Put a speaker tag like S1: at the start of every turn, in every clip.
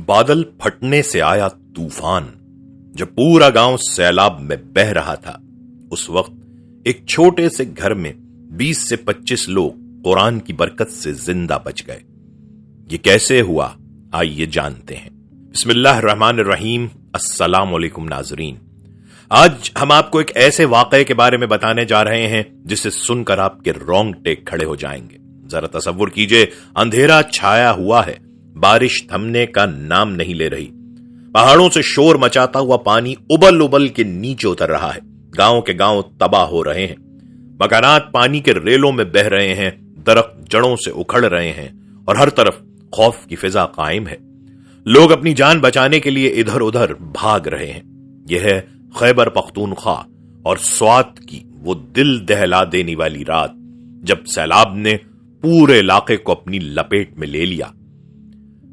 S1: بادل پھٹنے سے آیا طوفان. جب پورا گاؤں سیلاب میں بہہ رہا تھا اس وقت ایک چھوٹے سے گھر میں 20 سے 25 لوگ قرآن کی برکت سے زندہ بچ گئے. یہ کیسے ہوا آئیے جانتے ہیں. بسم اللہ الرحمن الرحیم. السلام علیکم ناظرین. آج ہم آپ کو ایک ایسے واقعے کے بارے میں بتانے جا رہے ہیں جسے سن کر آپ کے رونگٹے کھڑے ہو جائیں گے. ذرا تصور کیجئے، اندھیرا چھایا ہوا ہے، بارش تھمنے کا نام نہیں لے رہی، پہاڑوں سے شور مچاتا ہوا پانی ابل ابل کے نیچے اتر رہا ہے، گاؤں کے گاؤں تباہ ہو رہے ہیں، مکانات پانی کے ریلوں میں بہہ رہے ہیں، درخت جڑوں سے اکھڑ رہے ہیں اور ہر طرف خوف کی فضا قائم ہے. لوگ اپنی جان بچانے کے لیے ادھر ادھر بھاگ رہے ہیں. یہ ہے خیبر پختونخوا اور سوات کی وہ دل دہلا دینے والی رات جب سیلاب نے پورے علاقے کو اپنی لپیٹ میں لے لیا.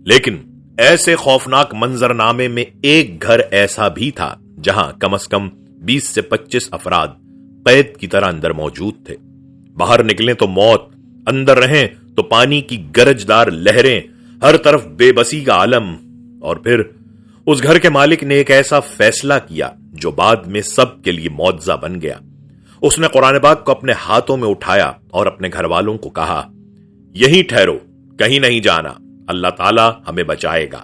S1: لیکن ایسے خوفناک منظرنامے میں ایک گھر ایسا بھی تھا جہاں کم از کم 20 سے 25 افراد قید کی طرح اندر موجود تھے. باہر نکلیں تو موت، اندر رہیں تو پانی کی گرجدار لہریں، ہر طرف بے بسی کا عالم. اور پھر اس گھر کے مالک نے ایک ایسا فیصلہ کیا جو بعد میں سب کے لیے معجزہ بن گیا. اس نے قرآن پاک کو اپنے ہاتھوں میں اٹھایا اور اپنے گھر والوں کو کہا، یہیں ٹھہرو، کہیں نہیں جانا، اللہ تعالیٰ ہمیں بچائے گا.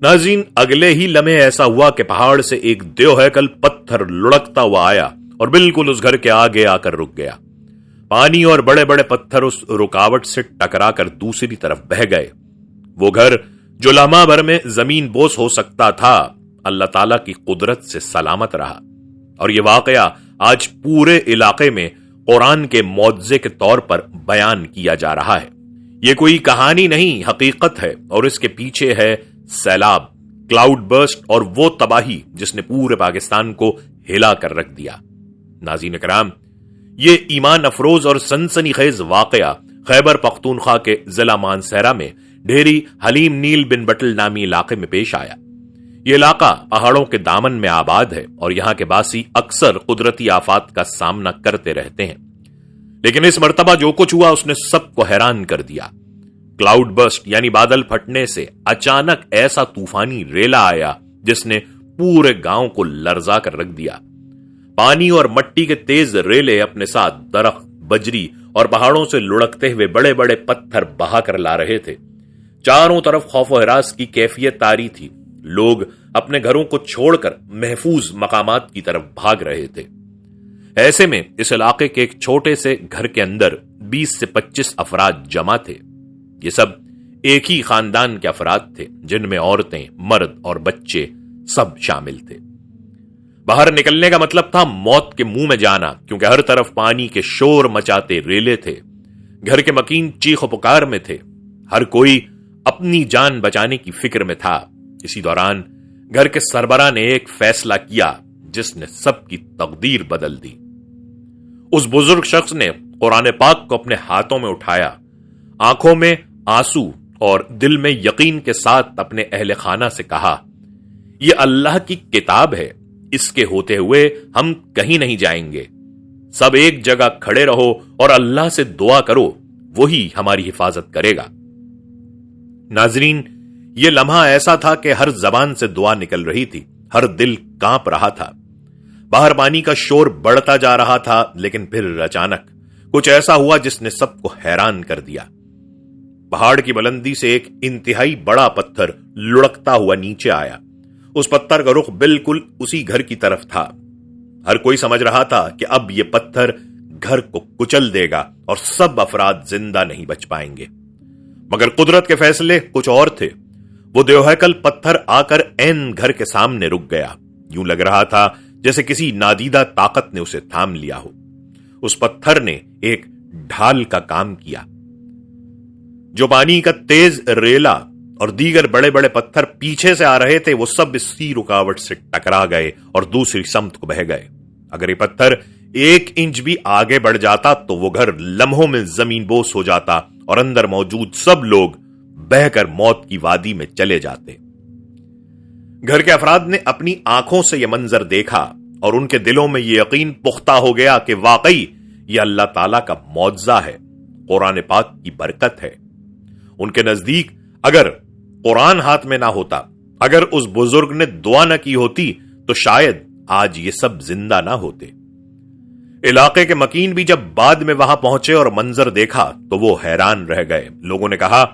S1: ناظرین، اگلے ہی لمحے ایسا ہوا کہ پہاڑ سے ایک دیو ہیکل پتھر لڑکتا ہوا آیا اور بالکل اس گھر کے آگے آ کر رک گیا. پانی اور بڑے بڑے پتھر اس رکاوٹ سے ٹکرا کر دوسری طرف بہہ گئے. وہ گھر جو لمحہ بھر میں زمین بوس ہو سکتا تھا، اللہ تعالیٰ کی قدرت سے سلامت رہا. اور یہ واقعہ آج پورے علاقے میں قرآن کے معجزے کے طور پر بیان کیا جا رہا ہے. یہ کوئی کہانی نہیں، حقیقت ہے، اور اس کے پیچھے ہے سیلاب، کلاؤڈ برسٹ اور وہ تباہی جس نے پورے پاکستان کو ہلا کر رکھ دیا. ناظرین کرام، یہ ایمان افروز اور سنسنی خیز واقعہ خیبر پختونخوا کے ضلع مانسہرہ میں ڈھیری حلیم نیل بن بٹل نامی علاقے میں پیش آیا. یہ علاقہ پہاڑوں کے دامن میں آباد ہے اور یہاں کے باسی اکثر قدرتی آفات کا سامنا کرتے رہتے ہیں. لیکن اس مرتبہ جو کچھ ہوا اس نے سب کو حیران کر دیا. کلاؤڈ برسٹ یعنی بادل پھٹنے سے اچانک ایسا طوفانی ریلا آیا جس نے پورے گاؤں کو لرزا کر رکھ دیا. پانی اور مٹی کے تیز ریلے اپنے ساتھ درخت، بجری اور پہاڑوں سے لڑکتے ہوئے بڑے بڑے پتھر بہا کر لا رہے تھے. چاروں طرف خوف و ہراس کی کیفیت طاری تھی. لوگ اپنے گھروں کو چھوڑ کر محفوظ مقامات کی طرف بھاگ رہے تھے. ایسے میں اس علاقے کے ایک چھوٹے سے گھر کے اندر 20 سے 25 افراد جمع تھے. یہ سب ایک ہی خاندان کے افراد تھے جن میں عورتیں، مرد اور بچے سب شامل تھے. باہر نکلنے کا مطلب تھا موت کے منہ میں جانا، کیونکہ ہر طرف پانی کے شور مچاتے ریلے تھے. گھر کے مکین چیخ و پکار میں تھے. ہر کوئی اپنی جان بچانے کی فکر میں تھا. اسی دوران گھر کے سربراہ نے ایک فیصلہ کیا جس نے سب کی تقدیر بدل دی. اس بزرگ شخص نے قرآن پاک کو اپنے ہاتھوں میں اٹھایا، آنکھوں میں آنسو اور دل میں یقین کے ساتھ اپنے اہل خانہ سے کہا، یہ اللہ کی کتاب ہے، اس کے ہوتے ہوئے ہم کہیں نہیں جائیں گے. سب ایک جگہ کھڑے رہو اور اللہ سے دعا کرو، وہی ہماری حفاظت کرے گا. ناظرین، یہ لمحہ ایسا تھا کہ ہر زبان سے دعا نکل رہی تھی، ہر دل کانپ رہا تھا. باہر پانی کا شور بڑھتا جا رہا تھا، لیکن پھر اچانک کچھ ایسا ہوا جس نے سب کو حیران کر دیا. پہاڑ کی بلندی سے ایک انتہائی بڑا پتھر لڑکتا ہوا نیچے آیا. اس پتھر کا رخ بالکل اسی گھر کی طرف تھا. ہر کوئی سمجھ رہا تھا کہ اب یہ پتھر گھر کو کچل دے گا اور سب افراد زندہ نہیں بچ پائیں گے. مگر قدرت کے فیصلے کچھ اور تھے. وہ دیوہیکل پتھر آ کر عین گھر کے سامنے رک گیا. یوں لگ رہا تھا جیسے کسی نادیدہ طاقت نے اسے تھام لیا ہو. اس پتھر نے ایک ڈھال کا کام کیا. جو پانی کا تیز ریلا اور دیگر بڑے بڑے پتھر پیچھے سے آ رہے تھے وہ سب اسی رکاوٹ سے ٹکرا گئے اور دوسری سمت کو بہہ گئے. اگر یہ پتھر 1 انچ بھی آگے بڑھ جاتا تو وہ گھر لمحوں میں زمین بوس ہو جاتا اور اندر موجود سب لوگ بہہ کر موت کی وادی میں چلے جاتے. گھر کے افراد نے اپنی آنکھوں سے یہ منظر دیکھا اور ان کے دلوں میں یہ یقین پختہ ہو گیا کہ واقعی یہ اللہ تعالیٰ کا معجزہ ہے، قرآن پاک کی برکت ہے. ان کے نزدیک اگر قرآن ہاتھ میں نہ ہوتا، اگر اس بزرگ نے دعا نہ کی ہوتی تو شاید آج یہ سب زندہ نہ ہوتے۔ علاقے کے مکین بھی جب بعد میں وہاں پہنچے اور منظر دیکھا تو وہ حیران رہ گئے۔ لوگوں نے کہا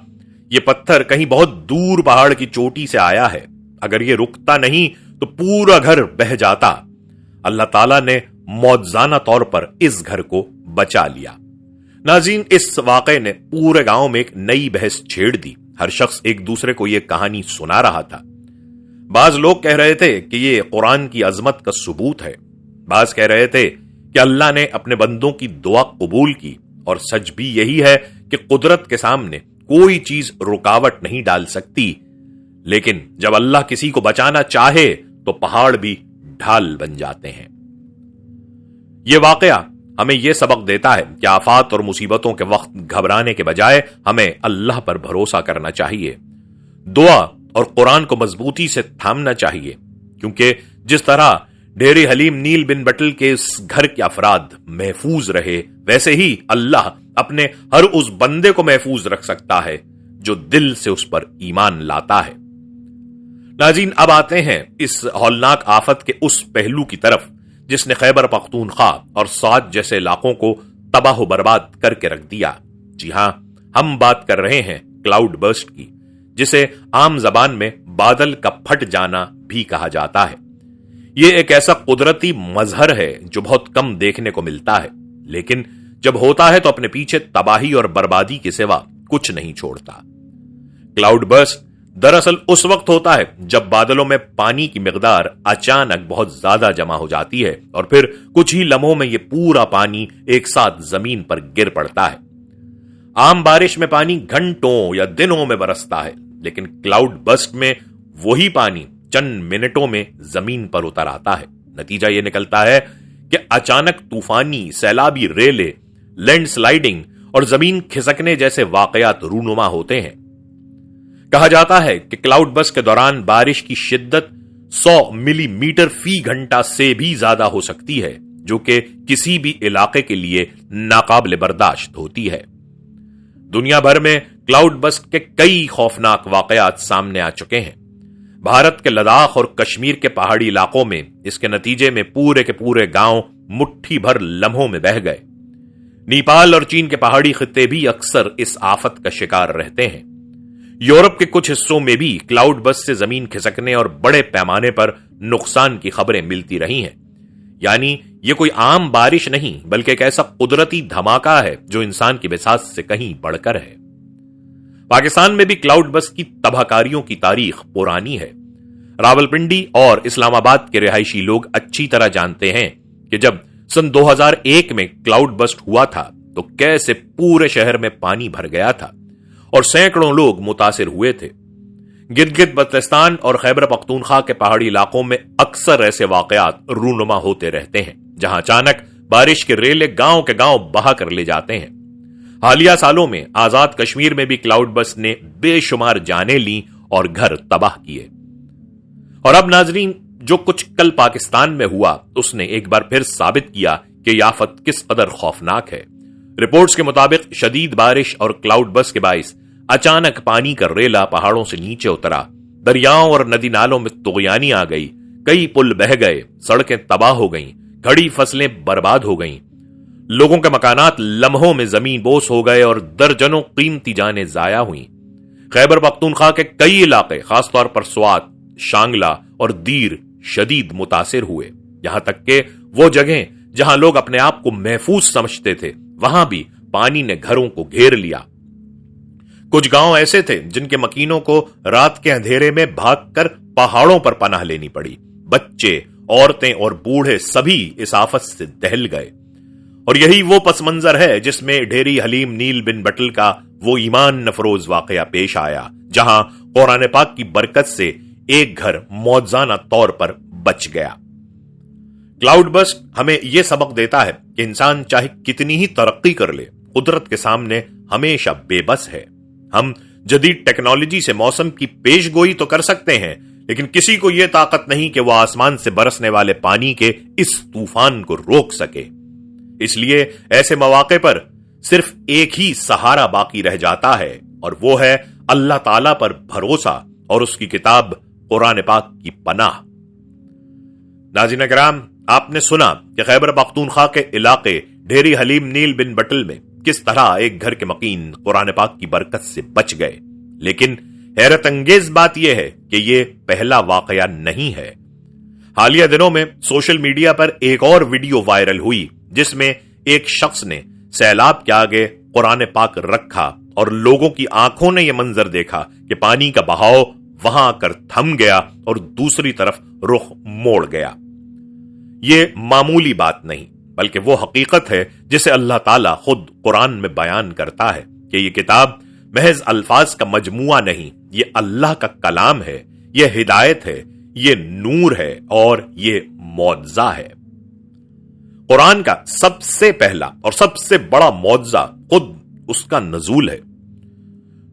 S1: یہ پتھر کہیں بہت دور پہاڑ کی چوٹی سے آیا ہے، اگر یہ رکتا نہیں تو پورا گھر بہہ جاتا۔ اللہ تعالیٰ نے معجزانہ طور پر اس گھر کو بچا لیا۔ ناظرین، اس واقعے نے پورے گاؤں میں ایک نئی بحث چھیڑ دی۔ ہر شخص ایک دوسرے کو یہ کہانی سنا رہا تھا۔ بعض لوگ کہہ رہے تھے کہ یہ قرآن کی عظمت کا ثبوت ہے، بعض کہہ رہے تھے کہ اللہ نے اپنے بندوں کی دعا قبول کی، اور سچ بھی یہی ہے کہ قدرت کے سامنے کوئی چیز رکاوٹ نہیں ڈال سکتی، لیکن جب اللہ کسی کو بچانا چاہے تو پہاڑ بھی ڈھال بن جاتے ہیں۔ یہ واقعہ ہمیں یہ سبق دیتا ہے کہ آفات اور مصیبتوں کے وقت گھبرانے کے بجائے ہمیں اللہ پر بھروسہ کرنا چاہیے، دعا اور قرآن کو مضبوطی سے تھامنا چاہیے، کیونکہ جس طرح ڈھیری حلیم نیل بن بٹل کے اس گھر کے افراد محفوظ رہے، ویسے ہی اللہ اپنے ہر اس بندے کو محفوظ رکھ سکتا ہے جو دل سے اس پر ایمان لاتا ہے۔ ناظرین، اب آتے ہیں اس ہولناک آفت کے اس پہلو کی طرف جس نے خیبر پختونخوا اور سعد جیسے علاقوں کو تباہ و برباد کر کے رکھ دیا۔ جی ہاں، ہم بات کر رہے ہیں کلاؤڈ برسٹ کی، جسے عام زبان میں بادل کا پھٹ جانا بھی کہا جاتا ہے۔ یہ ایک ایسا قدرتی مظہر ہے جو بہت کم دیکھنے کو ملتا ہے، لیکن جب ہوتا ہے تو اپنے پیچھے تباہی اور بربادی کے سوا کچھ نہیں چھوڑتا۔ کلاؤڈ برسٹ دراصل اس وقت ہوتا ہے جب بادلوں میں پانی کی مقدار اچانک بہت زیادہ جمع ہو جاتی ہے، اور پھر کچھ ہی لمحوں میں یہ پورا پانی ایک ساتھ زمین پر گر پڑتا ہے۔ عام بارش میں پانی گھنٹوں یا دنوں میں برستا ہے، لیکن کلاؤڈ برسٹ میں وہی پانی چند منٹوں میں زمین پر اتر آتا ہے۔ نتیجہ یہ نکلتا ہے کہ اچانک طوفانی، سیلابی ریلیں، لینڈ سلائیڈنگ اور زمین کھسکنے جیسے واقعات رونما ہوتے ہیں۔ کہا جاتا ہے کہ کلاؤڈ برسٹ کے دوران بارش کی شدت 100 ملی میٹر فی گھنٹہ سے بھی زیادہ ہو سکتی ہے، جو کہ کسی بھی علاقے کے لیے ناقابل برداشت ہوتی ہے۔ دنیا بھر میں کلاؤڈ برسٹ کے کئی خوفناک واقعات سامنے آ چکے ہیں۔ بھارت کے لداخ اور کشمیر کے پہاڑی علاقوں میں اس کے نتیجے میں پورے کے پورے گاؤں مٹھی بھر لمحوں میں بہہ گئے۔ نیپال اور چین کے پہاڑی خطے بھی اکثر اس آفت کا شکار رہتے ہیں۔ یورپ کے کچھ حصوں میں بھی کلاؤڈ برسٹ سے زمین کھسکنے اور بڑے پیمانے پر نقصان کی خبریں ملتی رہی ہیں۔ یعنی یہ کوئی عام بارش نہیں، بلکہ ایک ایسا قدرتی دھماکہ ہے جو انسان کی بساط سے کہیں بڑھ کر ہے۔ پاکستان میں بھی کلاؤڈ برسٹ کی تباہ کاریوں کی تاریخ پرانی ہے۔ راولپنڈی اور اسلام آباد کے رہائشی لوگ اچھی طرح جانتے ہیں کہ جب سن 2001 میں کلاؤڈ برسٹ ہوا تھا تو کیسے پورے شہر میں پانی بھر گیا تھا اور سینکڑوں لوگ متاثر ہوئے تھے۔ گلگت بلتستان اور خیبر پختونخوا کے پہاڑی علاقوں میں اکثر ایسے واقعات رونما ہوتے رہتے ہیں جہاں اچانک بارش کے ریلے گاؤں کے گاؤں بہا کر لے جاتے ہیں۔ حالیہ سالوں میں آزاد کشمیر میں بھی کلاؤڈ برسٹ نے بے شمار جانیں لیں اور گھر تباہ کیے۔ اور اب ناظرین، جو کچھ کل پاکستان میں ہوا اس نے ایک بار پھر ثابت کیا کہ یہ آفت کس قدر خوفناک ہے۔ رپورٹس کے مطابق شدید بارش اور کلاؤڈ برسٹ کے باعث اچانک پانی کا ریلا پہاڑوں سے نیچے اترا، دریاؤں اور ندی نالوں میں طغیانی آ گئی، کئی پل بہہ گئے، سڑکیں تباہ ہو گئیں، کھڑی فصلیں برباد ہو گئیں، لوگوں کے مکانات لمحوں میں زمین بوس ہو گئے اور درجنوں قیمتی جانیں ضائع ہوئیں۔ خیبر پختونخوا کے کئی علاقے، خاص طور پر سوات، شانگلہ اور دیر شدید متاثر ہوئے، یہاں تک کہ وہ جگہیں جہاں لوگ اپنے آپ کو محفوظ سمجھتے تھے وہاں بھی پانی نے گھروں کو گھیر لیا۔ کچھ گاؤں ایسے تھے جن کے مکینوں کو رات کے اندھیرے میں بھاگ کر پہاڑوں پر پناہ لینی پڑی۔ بچے، عورتیں اور بوڑھے سبھی اس آفت سے دہل گئے۔ اور یہی وہ پس منظر ہے جس میں ڈھیری حلیم نیل بن بٹل کا وہ ایمان نفروز واقعہ پیش آیا، جہاں قرآن پاک کی برکت سے ایک گھر معجزانہ طور پر بچ گیا۔ کلاؤڈ برسٹ ہمیں یہ سبق دیتا ہے کہ انسان چاہے کتنی ہی ترقی کر لے، قدرت کے سامنے ہمیشہ بے بس ہے۔ ہم جدید ٹیکنالوجی سے موسم کی پیش گوئی تو کر سکتے ہیں، لیکن کسی کو یہ طاقت نہیں کہ وہ آسمان سے برسنے والے پانی کے اس طوفان کو روک سکے۔ اس لیے ایسے مواقع پر صرف ایک ہی سہارا باقی رہ جاتا ہے، اور وہ ہے اللہ تعالیٰ پر بھروسہ اور اس کی کتاب قرآن پاک کی پناہ۔ ناظرین کرام، آپ نے سنا کہ خیبر پختونخوا کے علاقے ڈھیری حلیم نیل بن بٹل میں کس طرح ایک گھر کے مکین قرآن پاک کی برکت سے بچ گئے، لیکن حیرت انگیز بات یہ ہے کہ یہ پہلا واقعہ نہیں ہے۔ حالیہ دنوں میں سوشل میڈیا پر ایک اور ویڈیو وائرل ہوئی جس میں ایک شخص نے سیلاب کے آگے قرآن پاک رکھا اور لوگوں کی آنکھوں نے یہ منظر دیکھا کہ پانی کا بہاؤ وہاں آ کر تھم گیا اور دوسری طرف رخ موڑ گیا۔ یہ معمولی بات نہیں بلکہ وہ حقیقت ہے جسے اللہ تعالیٰ خود قرآن میں بیان کرتا ہے کہ یہ کتاب محض الفاظ کا مجموعہ نہیں، یہ اللہ کا کلام ہے، یہ ہدایت ہے، یہ نور ہے اور یہ معجزہ ہے۔ قرآن کا سب سے پہلا اور سب سے بڑا معجزہ خود اس کا نزول ہے۔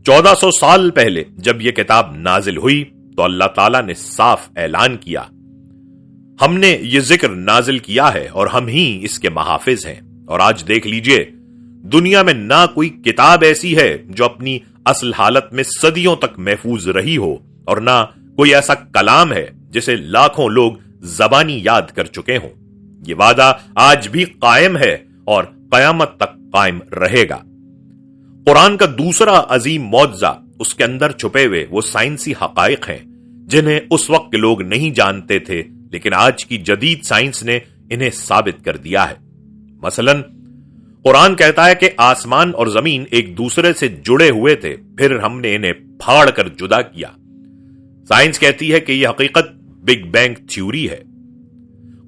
S1: 1400 سال پہلے جب یہ کتاب نازل ہوئی تو اللہ تعالیٰ نے صاف اعلان کیا، ہم نے یہ ذکر نازل کیا ہے اور ہم ہی اس کے محافظ ہیں۔ اور آج دیکھ لیجئے، دنیا میں نہ کوئی کتاب ایسی ہے جو اپنی اصل حالت میں صدیوں تک محفوظ رہی ہو، اور نہ کوئی ایسا کلام ہے جسے لاکھوں لوگ زبانی یاد کر چکے ہوں۔ یہ وعدہ آج بھی قائم ہے اور قیامت تک قائم رہے گا۔ قرآن کا دوسرا عظیم معجزہ اس کے اندر چھپے ہوئے وہ سائنسی حقائق ہیں جنہیں اس وقت کے لوگ نہیں جانتے تھے، لیکن آج کی جدید سائنس نے انہیں ثابت کر دیا ہے۔ مثلا قرآن کہتا ہے کہ آسمان اور زمین ایک دوسرے سے جڑے ہوئے تھے، پھر ہم نے انہیں پھاڑ کر جدا کیا۔ سائنس کہتی ہے کہ یہ حقیقت بگ بینگ تھیوری ہے۔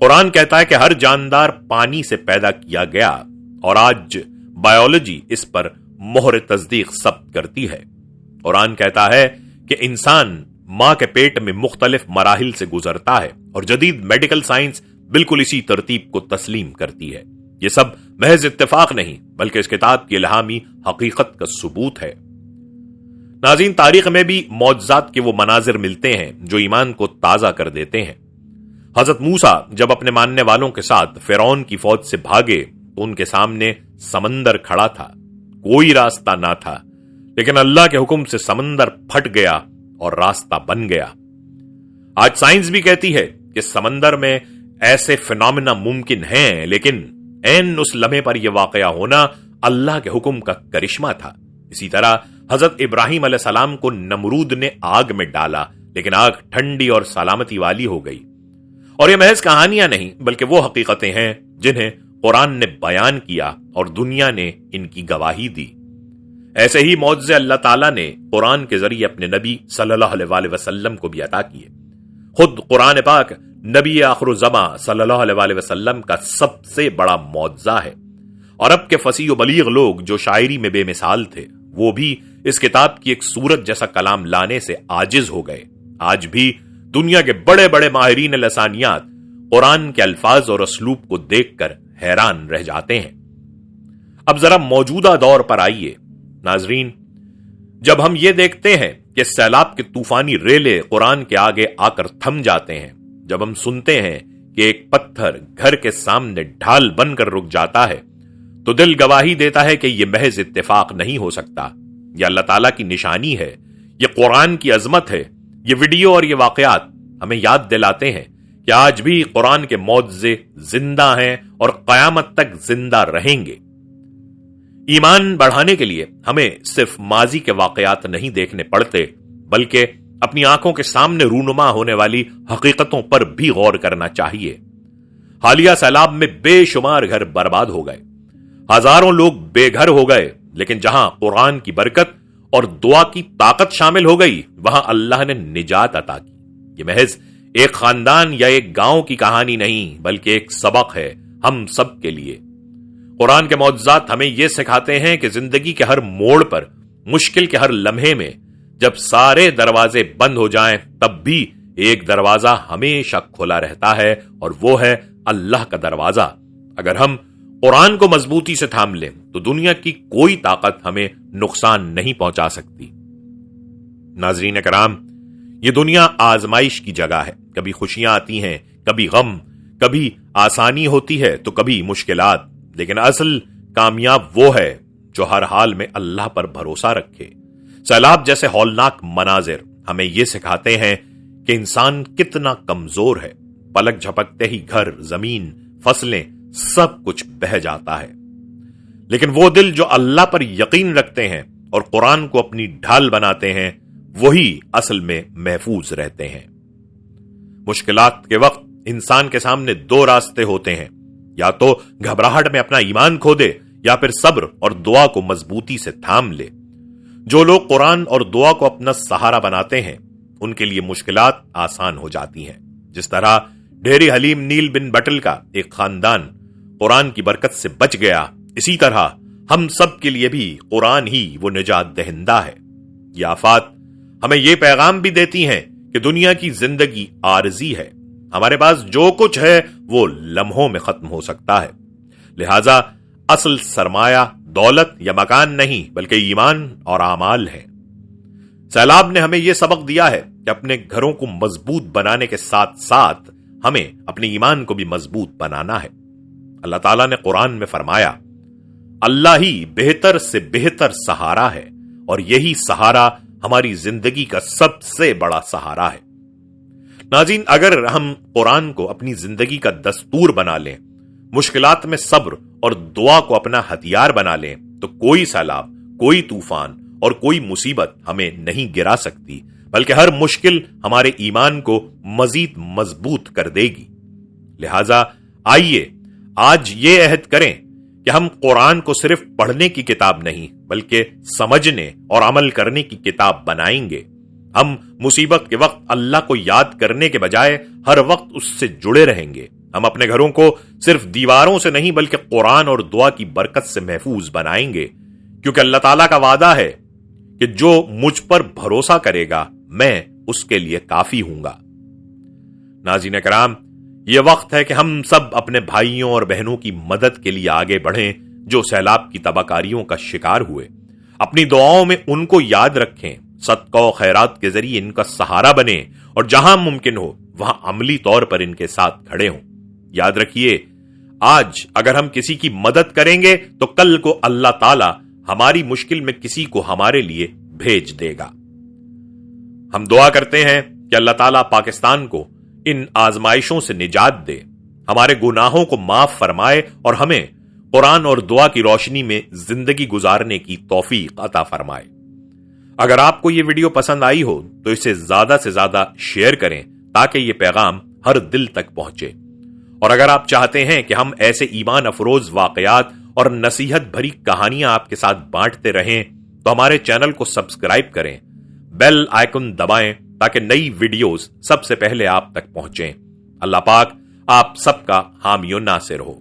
S1: قرآن کہتا ہے کہ ہر جاندار پانی سے پیدا کیا گیا، اور آج بایولوجی اس پر مہر تصدیق ثبت کرتی ہے۔ قرآن کہتا ہے کہ انسان ماں کے پیٹ میں مختلف مراحل سے گزرتا ہے، اور جدید میڈیکل سائنس بالکل اسی ترتیب کو تسلیم کرتی ہے۔ یہ سب محض اتفاق نہیں بلکہ اس کتاب کی الہامی حقیقت کا ثبوت ہے۔ ناظرین، تاریخ میں بھی معجزات کے وہ مناظر ملتے ہیں جو ایمان کو تازہ کر دیتے ہیں۔ حضرت موسیٰ جب اپنے ماننے والوں کے ساتھ فرعون کی فوج سے بھاگے تو ان کے سامنے سمندر کھڑا تھا، کوئی راستہ نہ تھا، لیکن اللہ کے حکم سے سمندر پھٹ گیا اور راستہ بن گیا۔ آج سائنس بھی کہتی ہے کہ سمندر میں ایسے فینومینا ممکن ہیں، لیکن عین اس لمحے پر یہ واقعہ ہونا اللہ کے حکم کا کرشمہ تھا۔ اسی طرح حضرت ابراہیم علیہ السلام کو نمرود نے آگ میں ڈالا، لیکن آگ ٹھنڈی اور سلامتی والی ہو گئی۔ اور یہ محض کہانیاں نہیں بلکہ وہ حقیقتیں ہیں جنہیں قرآن نے بیان کیا اور دنیا نے ان کی گواہی دی۔ ایسے ہی معجزے اللہ تعالیٰ نے قرآن کے ذریعے اپنے نبی صلی اللہ علیہ وسلم کو بھی عطا کیے۔ خود قرآن پاک نبی آخر الزماں صلی اللہ علیہ وسلم کا سب سے بڑا معجزہ ہے، اور اب کے فصیح و بلیغ لوگ جو شاعری میں بے مثال تھے وہ بھی اس کتاب کی ایک سورت جیسا کلام لانے سے عاجز ہو گئے۔ آج بھی دنیا کے بڑے بڑے ماہرین لسانیات قرآن کے الفاظ اور اسلوب کو دیکھ کر حیران رہ جاتے ہیں۔ اب ذرا موجودہ دور پر آئیے ناظرین، جب ہم یہ دیکھتے ہیں کہ سیلاب کے طوفانی ریلے قرآن کے آگے آ کر تھم جاتے ہیں، جب ہم سنتے ہیں کہ ایک پتھر گھر کے سامنے ڈھال بن کر رک جاتا ہے، تو دل گواہی دیتا ہے کہ یہ محض اتفاق نہیں ہو سکتا، یہ اللہ تعالیٰ کی نشانی ہے، یہ قرآن کی عظمت ہے۔ یہ ویڈیو اور یہ واقعات ہمیں یاد دلاتے ہیں کہ آج بھی قرآن کے معجزے زندہ ہیں اور قیامت تک زندہ رہیں گے۔ ایمان بڑھانے کے لیے ہمیں صرف ماضی کے واقعات نہیں دیکھنے پڑتے بلکہ اپنی آنکھوں کے سامنے رونما ہونے والی حقیقتوں پر بھی غور کرنا چاہیے۔ حالیہ سیلاب میں بے شمار گھر برباد ہو گئے، ہزاروں لوگ بے گھر ہو گئے، لیکن جہاں قرآن کی برکت اور دعا کی طاقت شامل ہو گئی وہاں اللہ نے نجات عطا کی۔ یہ محض ایک خاندان یا ایک گاؤں کی کہانی نہیں بلکہ ایک سبق ہے ہم سب کے لیے۔ قرآن کے معجزات ہمیں یہ سکھاتے ہیں کہ زندگی کے ہر موڑ پر، مشکل کے ہر لمحے میں، جب سارے دروازے بند ہو جائیں تب بھی ایک دروازہ ہمیشہ کھلا رہتا ہے، اور وہ ہے اللہ کا دروازہ۔ اگر ہم قرآن کو مضبوطی سے تھام لیں تو دنیا کی کوئی طاقت ہمیں نقصان نہیں پہنچا سکتی۔ ناظرین کرام، یہ دنیا آزمائش کی جگہ ہے، کبھی خوشیاں آتی ہیں، کبھی غم، کبھی آسانی ہوتی ہے تو کبھی مشکلات، لیکن اصل کامیاب وہ ہے جو ہر حال میں اللہ پر بھروسہ رکھے، سیلاب جیسے ہولناک مناظر ہمیں یہ سکھاتے ہیں کہ انسان کتنا کمزور ہے. پلک جھپکتے ہی گھر، زمین، فصلیں، سب کچھ بہہ جاتا ہے. لیکن وہ دل جو اللہ پر یقین رکھتے ہیں اور قرآن کو اپنی ڈھال بناتے ہیں، وہی اصل میں محفوظ رہتے ہیں. مشکلات کے وقت انسان کے سامنے دو راستے ہوتے ہیں، یا تو گھبراہٹ میں اپنا ایمان کھو دے یا پھر صبر اور دعا کو مضبوطی سے تھام لے. جو لوگ قرآن اور دعا کو اپنا سہارا بناتے ہیں ان کے لیے مشکلات آسان ہو جاتی ہیں. جس طرح ڈھیری حلیم نیل بن بٹل کا ایک خاندان قرآن کی برکت سے بچ گیا، اسی طرح ہم سب کے لیے بھی قرآن ہی وہ نجات دہندہ ہے. یہ آفات ہمیں یہ پیغام بھی دیتی ہیں کہ دنیا کی زندگی عارضی ہے. ہمارے پاس جو کچھ ہے وہ لمحوں میں ختم ہو سکتا ہے. لہذا اصل سرمایہ دولت یا مکان نہیں بلکہ ایمان اور اعمال ہے. سیلاب نے ہمیں یہ سبق دیا ہے کہ اپنے گھروں کو مضبوط بنانے کے ساتھ ساتھ ہمیں اپنے ایمان کو بھی مضبوط بنانا ہے. اللہ تعالیٰ نے قرآن میں فرمایا، اللہ ہی بہتر سے بہتر سہارا ہے اور یہی سہارا ہماری زندگی کا سب سے بڑا سہارا ہے. ناظرین، اگر ہم قرآن کو اپنی زندگی کا دستور بنا لیں، مشکلات میں صبر اور دعا کو اپنا ہتھیار بنا لیں، تو کوئی سیلاب، کوئی طوفان اور کوئی مصیبت ہمیں نہیں گرا سکتی، بلکہ ہر مشکل ہمارے ایمان کو مزید مضبوط کر دے گی. لہذا آئیے آج یہ عہد کریں کہ ہم قرآن کو صرف پڑھنے کی کتاب نہیں بلکہ سمجھنے اور عمل کرنے کی کتاب بنائیں گے. ہم مصیبت کے وقت اللہ کو یاد کرنے کے بجائے ہر وقت اس سے جڑے رہیں گے. ہم اپنے گھروں کو صرف دیواروں سے نہیں بلکہ قرآن اور دعا کی برکت سے محفوظ بنائیں گے، کیونکہ اللہ تعالیٰ کا وعدہ ہے کہ جو مجھ پر بھروسہ کرے گا میں اس کے لیے کافی ہوں گا. ناظرین کرام، یہ وقت ہے کہ ہم سب اپنے بھائیوں اور بہنوں کی مدد کے لیے آگے بڑھیں جو سیلاب کی تباہکاریوں کا شکار ہوئے. اپنی دعاؤں میں ان کو یاد رکھیں، صدقہ و خیرات کے ذریعے ان کا سہارا بنیں اور جہاں ممکن ہو وہاں عملی طور پر ان کے ساتھ کھڑے ہوں. یاد رکھیے، آج اگر ہم کسی کی مدد کریں گے تو کل کو اللہ تعالی ہماری مشکل میں کسی کو ہمارے لیے بھیج دے گا. ہم دعا کرتے ہیں کہ اللہ تعالیٰ پاکستان کو ان آزمائشوں سے نجات دے، ہمارے گناہوں کو معاف فرمائے اور ہمیں قرآن اور دعا کی روشنی میں زندگی گزارنے کی توفیق عطا فرمائے. اگر آپ کو یہ ویڈیو پسند آئی ہو تو اسے زیادہ سے زیادہ شیئر کریں تاکہ یہ پیغام ہر دل تک پہنچے. اور اگر آپ چاہتے ہیں کہ ہم ایسے ایمان افروز واقعات اور نصیحت بھری کہانیاں آپ کے ساتھ بانٹتے رہیں تو ہمارے چینل کو سبسکرائب کریں، بیل آئیکن دبائیں تاکہ نئی ویڈیوز سب سے پہلے آپ تک پہنچیں. اللہ پاک آپ سب کا حامی و ناصر ہو.